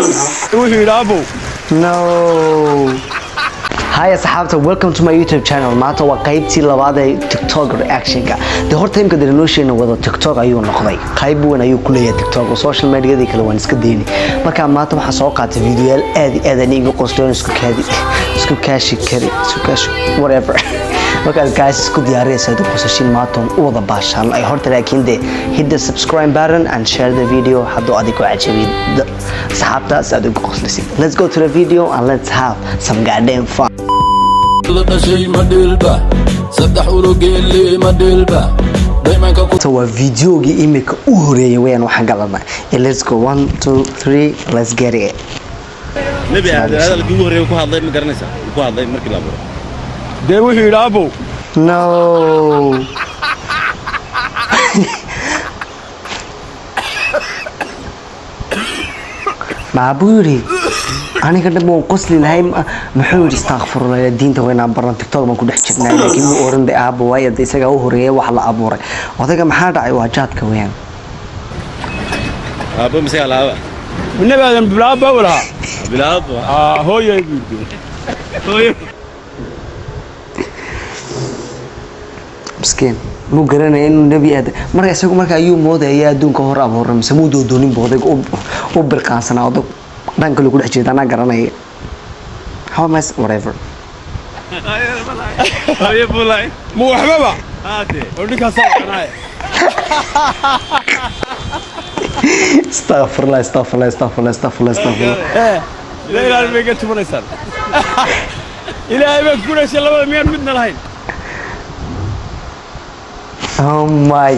No. Hi asxaabta, welcome to my YouTube channel. Maanta waa qaybtii labaad ee TikTok reaction-ka. De horta imka denotion wada TikTok ayuu noqday. Qayb weyn ayuu ku leeyahay TikTok oo social media-da kale waan iska deeni. Marka maanta waxaan soo qaatay fiidiyoyaal aad aniga qostoon isku kaashi whatever. Marka guys isku diyaariyay qosashin maanta u wada baashaan ay horta laakiin de hit the subscribe button and share the video hadoo adigu cajabi asxaabtaas adigu qoslaysi. Let's go to the video and let's have some goddamn fun. So videogii imika u horeeyay wayaan waxaan galanay. Let's go 1 2 3 let's get it. Nabi hada ugu horeeyay ku hadlay ma garanaysa ku hadlay markii la baro de wuxuu yiraahdo no maaburi aniga dad oo qosli lahay muxuu yiri astaghfirullah diinta wayna baran TikTok ma ku dhex jirnaa laakiin uu oranday aabo way isaga u horeeyay wax la abuuray odaga maxaa dhacay waa jaadka weeyaan aabo mise alaaba nabadan bilaabo wala bilaabo hooyay hooyay مسكين مو قرنا إنه نبي هذا مرة يسوق مرة يوم موضة يا دون كهرباء مرة مسموده دونين بوضك أو بالقاسنا أو بان كل كل حاجة أنا قرنا how much whatever هاي بولاي مو حبابة هاتي وديك صار أنا استغفر الله استغفر الله استغفر الله استغفر الله استغفر الله لا لا ما قلت مرة سال إلهي ما كنا شيء الله مين بدنا الحين oh my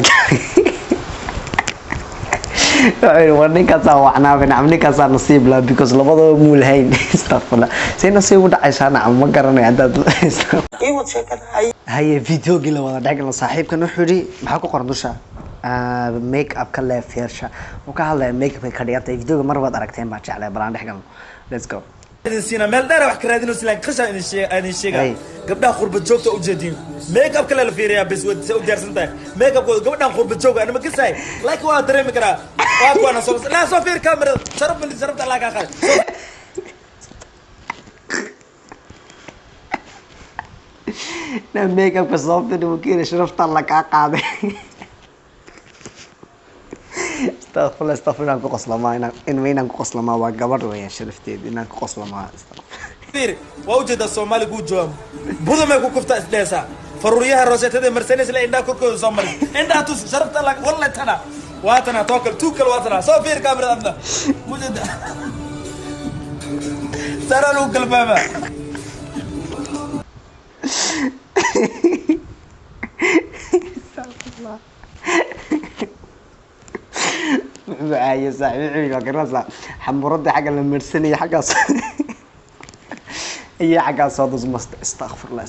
god warning kasa waxna binacmni kasa nasiib la because labadaba muu lahayn astaghfirullah say nasiib u dhacaysana ma garanay hadad hay videogi la wada dhaglan saaxiibkan wuxuu yiri maxaa ku qoran dusha make up ka leefyasha oo ka hadlay make up ka dhigtay videoga mar wad aragteen baa jeclay balaan dhexgal let's go سينا مال دار wax karaadino silaan qasha in sheega gabdhaha qurba joogta u jeedin make up kale la fiiriyaa bas wad soo diyaarsantahay make up gabdhaha qurba joog anima kasay like waa dareemi karaa waa kuwana soo la soo fiir camera sharaf Allah ka qad na make up ka sababta inuu kiina sharafta Allah ka qaaday استغفر الله انك قصلما ان وين قصلما waa gabadh weeyaan sharafteed inaan ku qoslama fiir waa u jeeda Soomaali ku joom budo ma ku kufta isleesa faruriyaha roosetada marsaneys la indha ku koodo Soomaali indha tus sharafta la wallahi tana waatana tookal tuukal waatana soo fiir kamerada abda mujada saralu qalbaba معايا صاحبي وقرصه حمرد حق المرسنيه حق هي حق صادز استغفر الله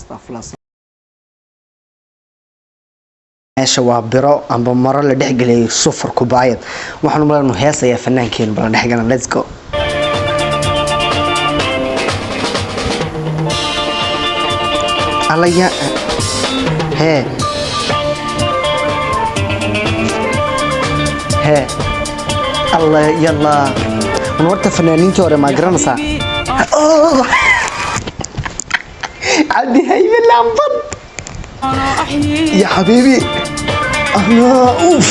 meesha waa biro amba maro la dhex galay sufur kubaayad waxaan u maleeynaa heesaya fannaankeen bal dhex galan let's go alaya he الله يلا ونورت فنانين توري ما قرنصا عندي هاي باللامبط يا حبيبي انا اوف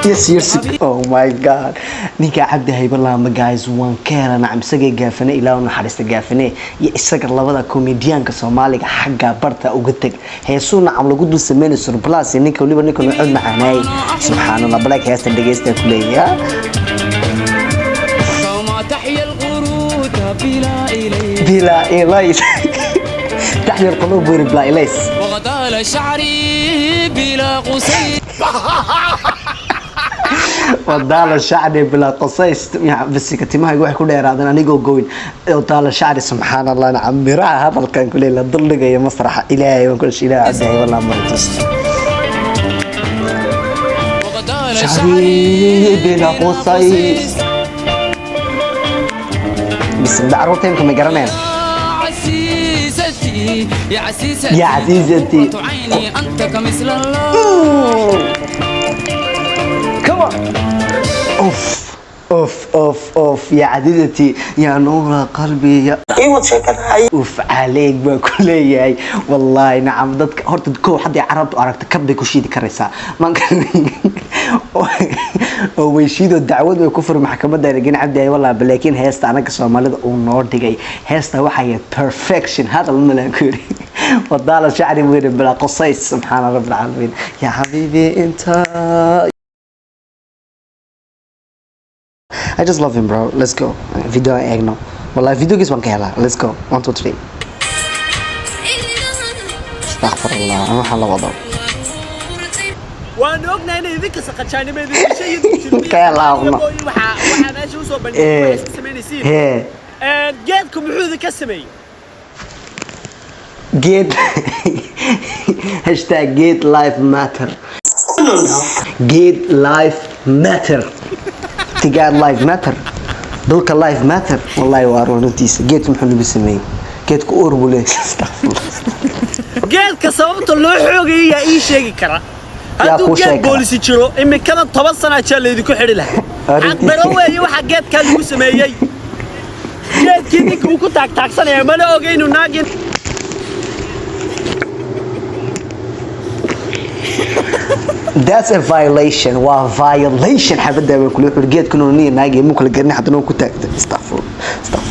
يس اوه ماي جاد نيكا عبد هاي باللامبط جايز وان كير انا عم سقي قافني الى ونحرست قافني يا اسقر لبدا كوميديانka Soomaaliga xagga barta uga tag heesuna am lagu dul sameeyay surplus ninka waliba ninka cod macaanay subhanallah black heesta dhageysta kuleeya كما تحيا القرود بلا إليس تحيا القلوب بلا إليس وغدال شعري بلا قصير وضال الشعر بلا قصيص يعني بس كتمها يقول كل إرادة أنا نيجو جوين وضال الشعر سبحان الله نعم مراء هذا كان كل اللي ضل جاي مسرح إلهي وكل شيء لا أدعي والله مرتس شعري بلا قصيص بس دعوتي يمكن يقرنين يا عزيزتي يا عزيزتي عيني أنت كمثل الله كمان اوف اوف يا عديدتي يا نور قلبي يا ايوه شكلها اوف عليك بكلية والله نعم ضدك هرت كو حد عربت أراك كبي كشيدي كرسا ما كان ويشيدوا الدعوات ويكفروا محكمة دايرين عبدي والله بلاكين هيستا أنا كسومالي ونور دقي هيستا وحي perfection هذا الملاكوري والله شعري مغير بلا قصيص سبحان رب العالمين يا حبيبي انت I just love him bro let's go video egno والله فيديو جيس وان كهلا let's go 1 2 3 استغفر الله انا حلا وضع waan ognahay inay idinka saqajaanimeed shayid كهلا اغنى waxa meesha u soo bandhigay sameynaysiin geedku muxuu idinka sameeyay get hashtag get life matter get life matter to get life matter دولك life matter والله وارونتيس جيت محل بسمي جيت كوربولي geedka sababta loo xoogay ii sheegi kara haduu geed booliisi jiro imikada 10 sano jaa leedku xidhi lahaa aqbaro weeye waxa geedka lagu sameeyay geedkii ninka uu ku taagtaagsanaya mana ogeynu naagin that's a violation violation حبدا كل حرجات كانوا ني ناقي مو كل قرني حتى نو كتاك استغفر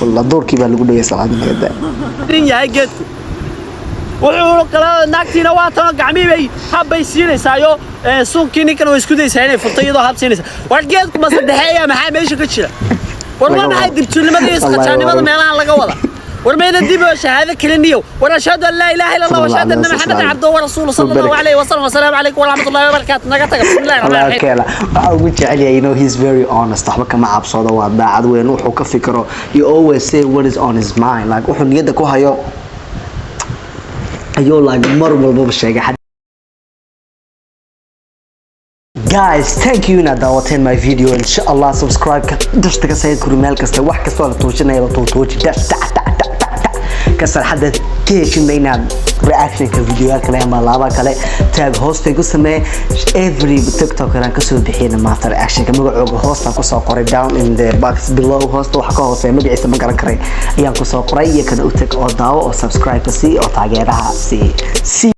الله دوركي با لو دغيا صلاه نغدا دين yahay geedku wuxuu kala naagtiina waa tan gacmibay habay siinaysayo suuqii ninkan way isku daysaa inay furtayado hab siinaysa war geedku ma sadeexaya maxaa meesha ka jira war ma maxay dibtuulnimada iyo isqajaanimada meelaha laga wada ورمينا الدبا شهادة كلنيو ونشهد أن لا إله إلا الله وشهد أن محمد عبده ورسوله صلى الله عليه وسلم والسلام عليكم ورحمة الله وبركاته نقطة بسم الله الرحمن الرحيم أقول عليه you know he's very honest أحبك مع عبصادة وبعد وينوحو كفكره he always say what is on his mind like وحن يدك وهايو أيو like مرمل ببشيك guys thank you إن دعوتين my video إن شاء الله subscribe دش تكسيد كرمال كسر واحد كسر توجنا يلا توجي دش كسر حد كيش إننا reaction كفيديوهات كلام لعبة كله tag host كسمة every TikTok كنا كسر بحين ما تر reaction كم يقول host كسر قري down in the box below host وحكاه host ما بيعيس ما كرين أيام كسر قري يكن أوتك أو داو أو subscribe كسي أو تعجبها سي